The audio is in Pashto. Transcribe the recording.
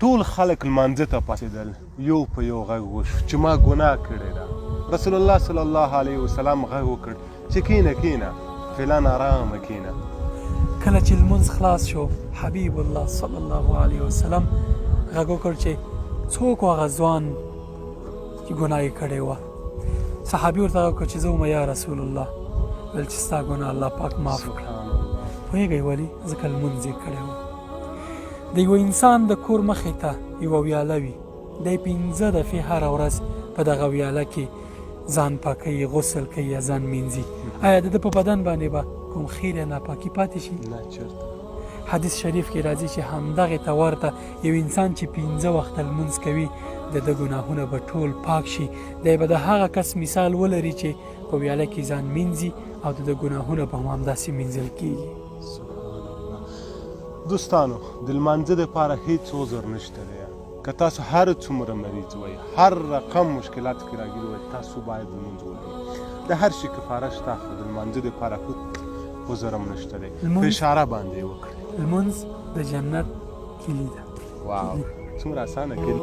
ټول خلک لمانځه ته پاڅېدل، یو په یو غږ وشو چې ما ګناه کړې ده. رسول الله صلی الله علیه وسلم غږ وکړ چې کینه کینه فلان آرامه کینه. کله چې لمونځ خلاص شو حبیب الله صلی الله علیه وسلم غږ وکړ چې څوک و هغه ځوان چې ګناه یې کړې وه. صحابي ورته وکړ چې زه وم یا رسول الله. ویل چې ستا ګناه الله پاک معاف کړه. پوهېږئ ولې؟ ځکه لمونځ یې کړی و. د یو انسان د کور مخې ته یوه ویاله وي، دی 5 دفعې هره ورځ په دغه ویاله کې ځان پاکوي، غسل کوي یا ځان مینځي. آیا د ده په بدن باندې به کوم خیر یا ناپاکي پاتې شي؟ نه چېرته. حدیث شریف کې راځي چې همدغې ته ورته یو انسان چې 5 وخته لمونځ کوي د ده ګناهونه به ټول پاک شي. دی به د هغه کس مثال ولري چې په ویاله کې ځان مینځي او د ده ګناهونه به هم همداسې مینځل کېږي. دوستانو، د لمانځه دپاره هیڅ عذر نشته دی. که تاسو هر څومره مریض وئ، هر رقم مشکلات کې راګیر وئ، تاسو باید لمونځ وکړئ. د هر شي کفاره شته، خو د لمانځه دپاره هیڅ عذر هم نشته دی. په اشاره باندې یې وکړئ. لمونځ د جنت کلي ده. واو، څومره اسانه کلي.